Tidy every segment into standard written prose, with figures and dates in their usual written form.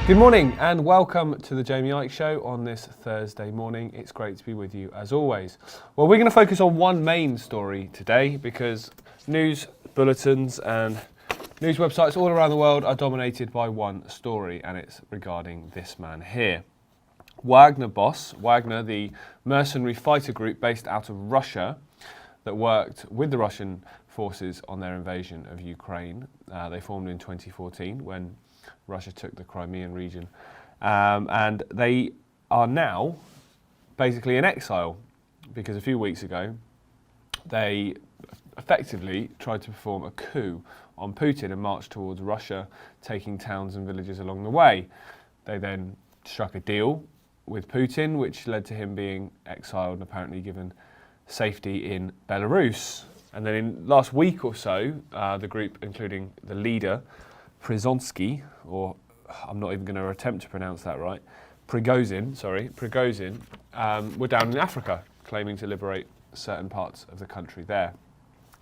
Good morning and welcome to the Jamie Ike Show on this Thursday morning. It's great to be with you as always. Well, we're going to focus on one main story today because news bulletins and news websites all around the world are dominated by one story, and it's regarding this man here. Wagner boss, Wagner, the mercenary fighter group based out of Russia that worked with the Russian forces on their invasion of Ukraine. They formed in 2014 when Russia took the Crimean region, and they are now basically in exile because a few weeks ago they effectively tried to perform a coup on Putin and march towards Russia, taking towns and villages along the way. They then struck a deal with Putin, which led to him being exiled and apparently given safety in Belarus. And then in last week or so, the group, including the leader, Prigozhin, or I'm not even going to attempt to pronounce that right, Prigozhin, were down in Africa, claiming to liberate certain parts of the country there.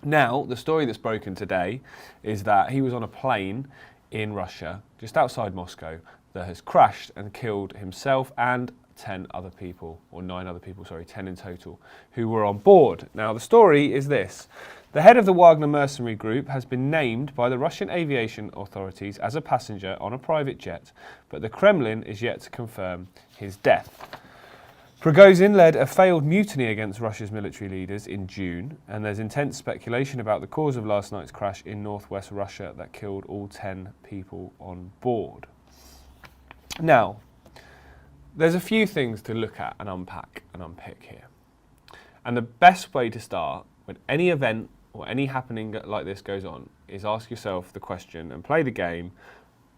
Now, the story that's broken today is that he was on a plane in Russia, just outside Moscow, that has crashed and killed himself and 10 other people, or 9 other people, 10 in total, who were on board. Now, the story is this. The head of the Wagner mercenary group has been named by the Russian aviation authorities as a passenger on a private jet, but the Kremlin is yet to confirm his death. Prigozhin led a failed mutiny against Russia's military leaders in June, and there's intense speculation about the cause of last night's crash in northwest Russia that killed all 10 people on board. Now, there's a few things to look at and unpack and unpick here. And the best way to start when any event or any happening like this goes on is ask yourself the question and play the game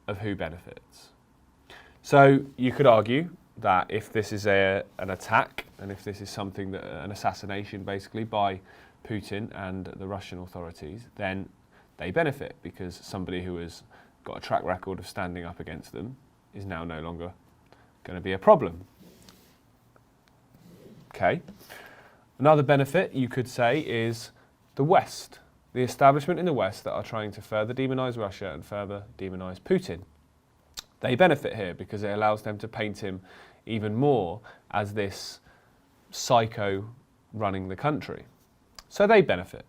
of who benefits. So you could argue that if this is an attack and if this is something that an assassination basically by Putin and the Russian authorities, then they benefit because somebody who has got a track record of standing up against them is now no longer going to be a problem. Okay. Another benefit you could say is the West, the establishment in the West that are trying to further demonise Russia and further demonise Putin. They benefit here because it allows them to paint him even more as this psycho running the country. So they benefit.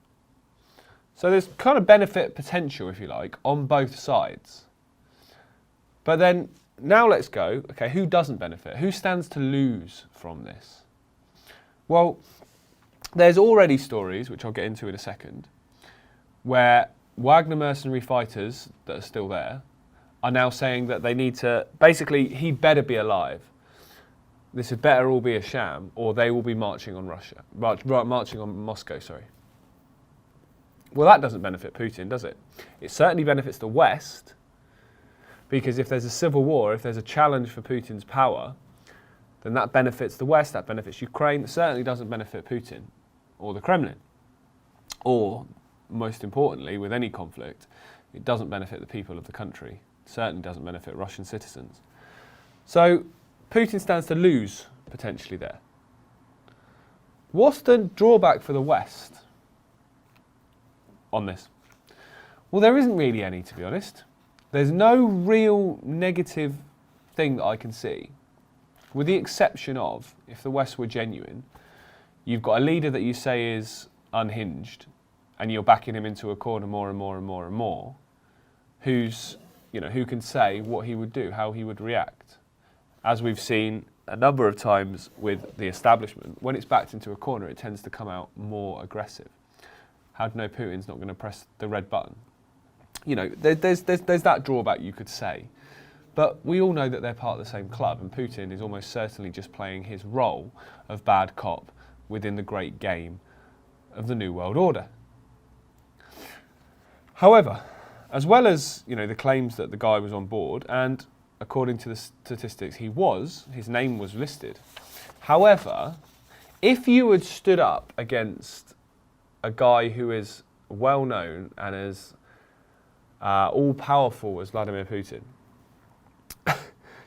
So there's kind of benefit potential, if you like, on both sides. But then now let's go, okay, who doesn't benefit? Who stands to lose from this? Well, there's already stories, which I'll get into in a second, where Wagner mercenary fighters that are still there are now saying that they need to, basically, he better be alive. This had better all be a sham, or they will be marching on marching on Moscow, sorry. Well, that doesn't benefit Putin, does it? It certainly benefits the West, because if there's a civil war, if there's a challenge for Putin's power, then that benefits the West, that benefits Ukraine. It certainly doesn't benefit Putin or the Kremlin. Or, most importantly, with any conflict, it doesn't benefit the people of the country. It certainly doesn't benefit Russian citizens. So, Putin stands to lose, potentially, there. What's the drawback for the West on this? Well, there isn't really any, to be honest. There's no real negative thing that I can see, with the exception of, if the West were genuine, you've got a leader that you say is unhinged, and you're backing him into a corner more and more and more and more, who can say what he would do, how he would react. As we've seen a number of times with the establishment, when it's backed into a corner, it tends to come out more aggressive. How do you know Putin's not going to press the red button? There's that drawback you could say. But we all know that they're part of the same club, and Putin is almost certainly just playing his role of bad cop within the great game of the New World Order. However, as well as the claims that the guy was on board, and according to the statistics his name was listed. However, if you had stood up against a guy who is well known and as all-powerful as Vladimir Putin,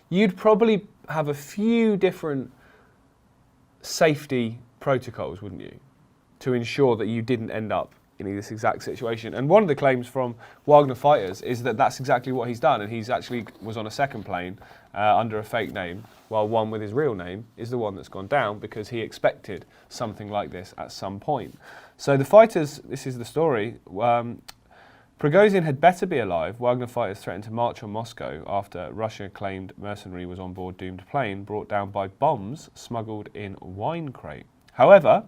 you'd probably have a few different safety protocols, wouldn't you, to ensure that you didn't end up this exact situation. And one of the claims from Wagner fighters is that that's exactly what he's done, and he's actually was on a second plane under a fake name, while one with his real name is the one that's gone down because he expected something like this at some point. So the fighters, this is the story, Prigozhin had better be alive. Wagner fighters threatened to march on Moscow after Russia claimed mercenary was on board doomed plane brought down by bombs smuggled in wine crate. However,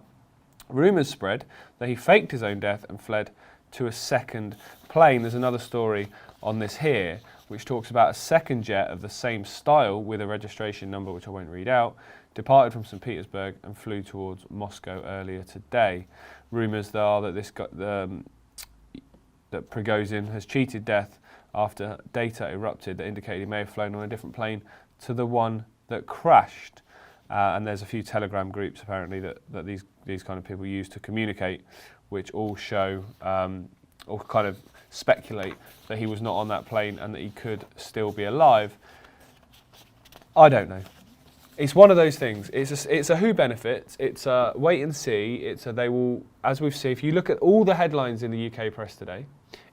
rumours spread that he faked his own death and fled to a second plane. There's another story on this here, which talks about a second jet of the same style with a registration number, which I won't read out, departed from St. Petersburg and flew towards Moscow earlier today. Rumours are that that Prigozhin has cheated death after data erupted that indicated he may have flown on a different plane to the one that crashed. And there's a few Telegram groups apparently that these kind of people use to communicate, which all show or kind of speculate that he was not on that plane and that he could still be alive. I don't know. It's one of those things. It's a who benefits. It's a wait and see. It's a they will, as we've seen. If you look at all the headlines in the UK press today,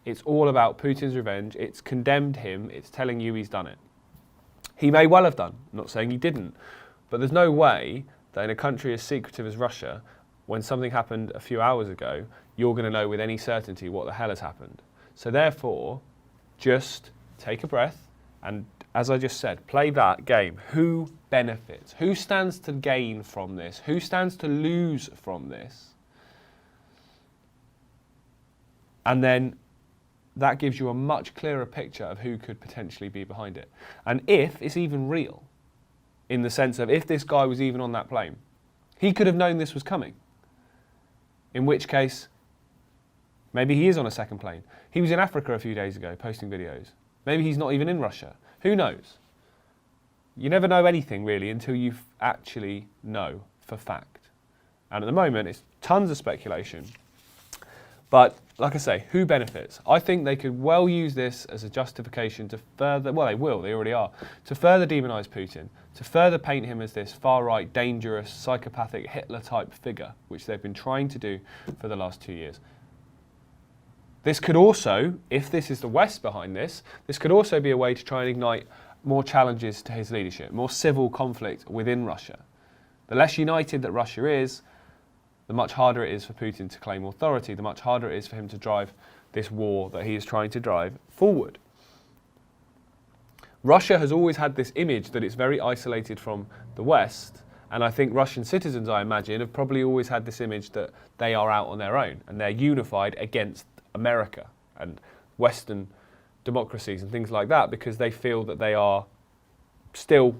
it's all about Putin's revenge. It's condemned him. It's telling you he's done it. He may well have done. I'm not saying he didn't, but there's no way that in a country as secretive as Russia, when something happened a few hours ago, you're going to know with any certainty what the hell has happened. So therefore, just take a breath and, as I just said, play that game. Who benefits? Who stands to gain from this? Who stands to lose from this? And then that gives you a much clearer picture of who could potentially be behind it. And if it's even real, in the sense of if this guy was even on that plane, he could have known this was coming. In which case, maybe he is on a second plane. He was in Africa a few days ago posting videos. Maybe he's not even in Russia. Who knows? You never know anything really until you actually know for fact. And at the moment, it's tons of speculation. But like I say, who benefits? I think they could well use this as a justification to further, well they will, they already are, to further demonise Putin, to further paint him as this far-right, dangerous, psychopathic Hitler-type figure, which they've been trying to do for the last 2 years. This could also, if this is the West behind this could also be a way to try and ignite more challenges to his leadership, more civil conflict within Russia. The less united that Russia is, the much harder it is for Putin to claim authority, the much harder it is for him to drive this war that he is trying to drive forward. Russia has always had this image that it's very isolated from the West, and I think Russian citizens, I imagine, have probably always had this image that they are out on their own and they're unified against America and Western democracies and things like that because they feel that they are still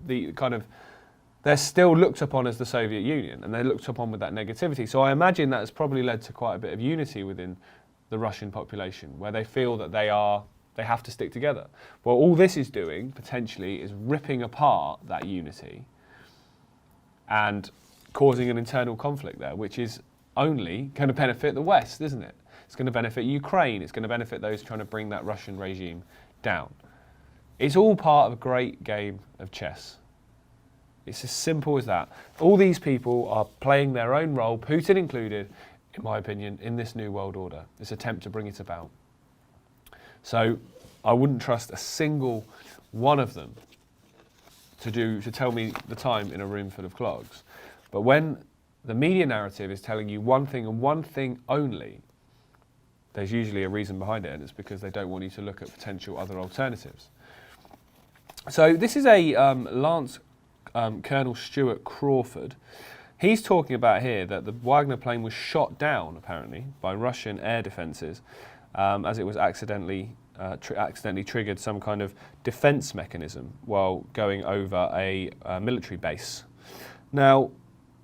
the kind of they're still looked upon as the Soviet Union and they're looked upon with that negativity. So I imagine that has probably led to quite a bit of unity within the Russian population where they feel that they have to stick together. Well, all this is doing potentially is ripping apart that unity and causing an internal conflict there, which is only going to benefit the West, isn't it? It's going to benefit Ukraine. It's going to benefit those trying to bring that Russian regime down. It's all part of a great game of chess. It's as simple as that. All these people are playing their own role, Putin included, in my opinion, in this new world order, this attempt to bring it about. So I wouldn't trust a single one of them to tell me the time in a room full of clogs. But when the media narrative is telling you one thing and one thing only, there's usually a reason behind it, and it's because they don't want you to look at potential other alternatives. So this is a Lance Colonel Stuart Crawford. He's talking about here that the Wagner plane was shot down, apparently, by Russian air defences as it was accidentally triggered some kind of defence mechanism while going over a military base. Now,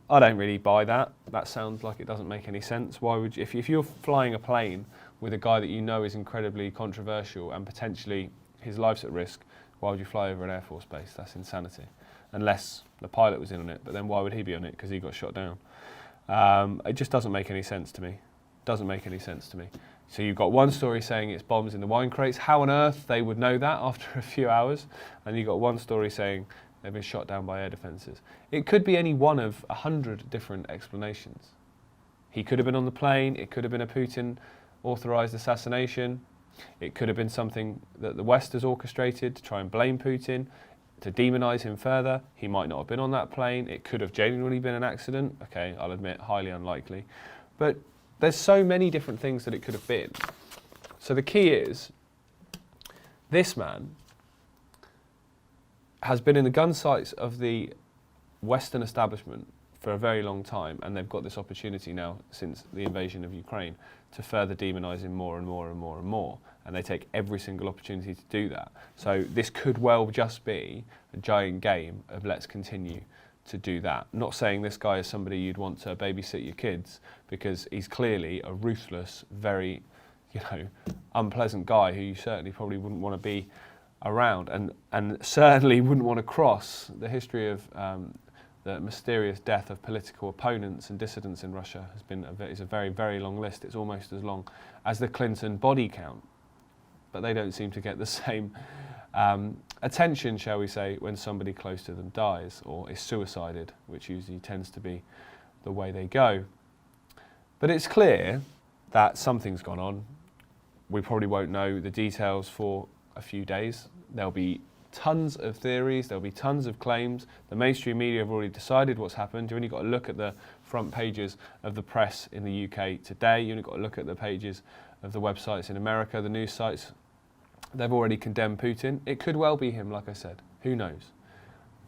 I don't really buy that. That sounds like it doesn't make any sense. Why would you, if you're flying a plane with a guy that you know is incredibly controversial and potentially his life's at risk, why would you fly over an Air Force base? That's insanity. Unless the pilot was in on it, but then why would he be on it? Because he got shot down. It just doesn't make any sense to me. Doesn't make any sense to me. So you've got one story saying it's bombs in the wine crates. How on earth they would know that after a few hours? And you've got one story saying they've been shot down by air defences. It could be any one of 100 different explanations. He could have been on the plane. It could have been a Putin-authorized assassination. It could have been something that the West has orchestrated to try and blame Putin, to demonize him further. He might not have been on that plane. It could have genuinely been an accident. Okay, I'll admit, highly unlikely. But there's so many different things that it could have been. So the key is, this man has been in the gun sights of the Western establishment for a very long time, and they've got this opportunity now, since the invasion of Ukraine, to further demonize him more and more and more and more. And they take every single opportunity to do that. So this could well just be a giant game of let's continue to do that. Not saying this guy is somebody you'd want to babysit your kids, because he's clearly a ruthless, very, unpleasant guy who you certainly probably wouldn't want to be around, and certainly wouldn't want to cross. The history of the mysterious death of political opponents and dissidents in Russia is a very, very long list. It's almost as long as the Clinton body count. But they don't seem to get the same attention, shall we say, when somebody close to them dies or is suicided, which usually tends to be the way they go. But it's clear that something's gone on. We probably won't know the details for a few days. There'll be tons of theories, there'll be tons of claims. The mainstream media have already decided what's happened. You've only got to look at the front pages of the press in the UK today. You've only got to look at the pages of the websites in America, the news sites. They've already condemned Putin. It could well be him, like I said. Who knows?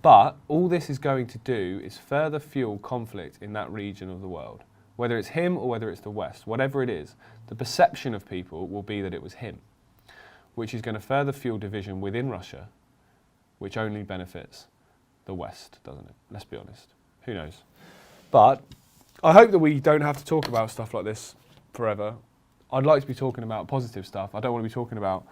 But all this is going to do is further fuel conflict in that region of the world. Whether it's him or whether it's the West, whatever it is, the perception of people will be that it was him, which is going to further fuel division within Russia, which only benefits the West, doesn't it? Let's be honest. Who knows? But I hope that we don't have to talk about stuff like this forever. I'd like to be talking about positive stuff. I don't want to be talking about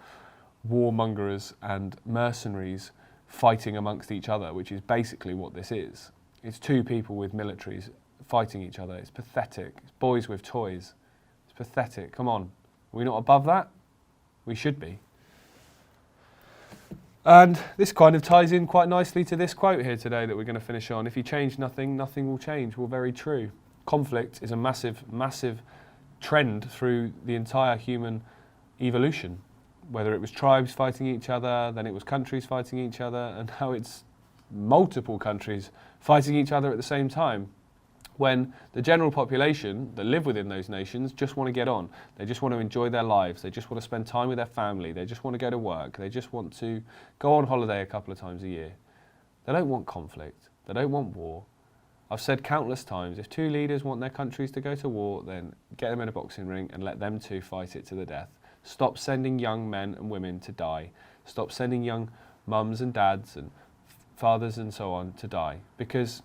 warmongers and mercenaries fighting amongst each other, which is basically what this is. It's two people with militaries fighting each other. It's pathetic. It's boys with toys. It's pathetic. Come on. Are we not above that? We should be. And this kind of ties in quite nicely to this quote here today that we're going to finish on. If you change nothing, nothing will change. Well, very true. Conflict is a massive, massive trend through the entire human evolution. Whether it was tribes fighting each other, then it was countries fighting each other, and now it's multiple countries fighting each other at the same time. When the general population that live within those nations just want to get on. They just want to enjoy their lives. They just want to spend time with their family. They just want to go to work. They just want to go on holiday a couple of times a year. They don't want conflict. They don't want war. I've said countless times, if two leaders want their countries to go to war, then get them in a boxing ring and let them two fight it to the death. Stop sending young men and women to die. Stop sending young mums and dads and fathers and so on to die, because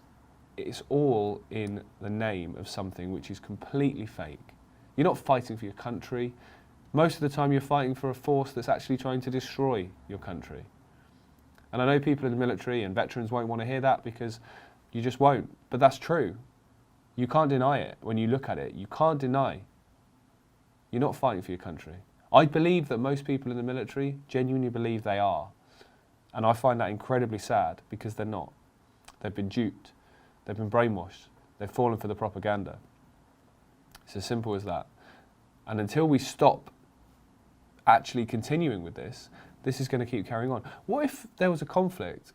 it's all in the name of something which is completely fake. You're not fighting for your country. Most of the time you're fighting for a force that's actually trying to destroy your country. And I know people in the military and veterans won't want to hear that, because you just won't. But that's true. You can't deny it. When you look at it, you can't deny. You're not fighting for your country. I believe that most people in the military genuinely believe they are. And I find that incredibly sad, because they're not. They've been duped. They've been brainwashed. They've fallen for the propaganda. It's as simple as that. And until we stop actually continuing with this, this is going to keep carrying on. What if there was a conflict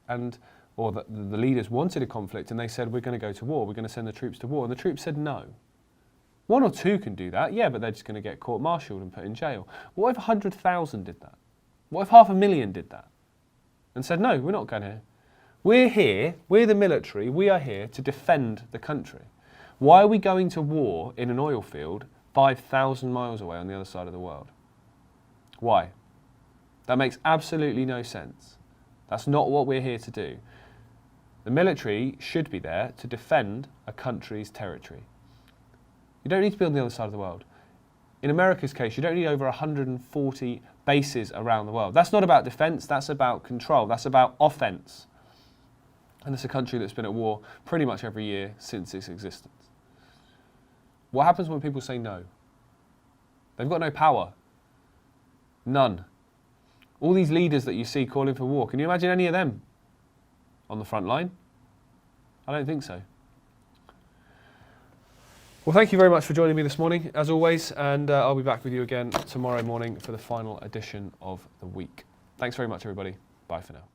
or the leaders wanted a conflict and they said, we're going to go to war, we're going to send the troops to war, and the troops said no? One or two can do that, yeah, but they're just going to get court-martialed and put in jail. What if 100,000 did that? What if 500,000 did that? And said, no, we're not going to. We're here, we're the military, we are here to defend the country. Why are we going to war in an oil field 5,000 miles away on the other side of the world? Why? That makes absolutely no sense. That's not what we're here to do. The military should be there to defend a country's territory. You don't need to be on the other side of the world. In America's case, you don't need over 140 bases around the world. That's not about defence, that's about control, that's about offence. And it's a country that's been at war pretty much every year since its existence. What happens when people say no? They've got no power. None. All these leaders that you see calling for war, can you imagine any of them on the front line? I don't think so. Well, thank you very much for joining me this morning, as always, and I'll be back with you again tomorrow morning for the final edition of the week. Thanks very much, everybody. Bye for now.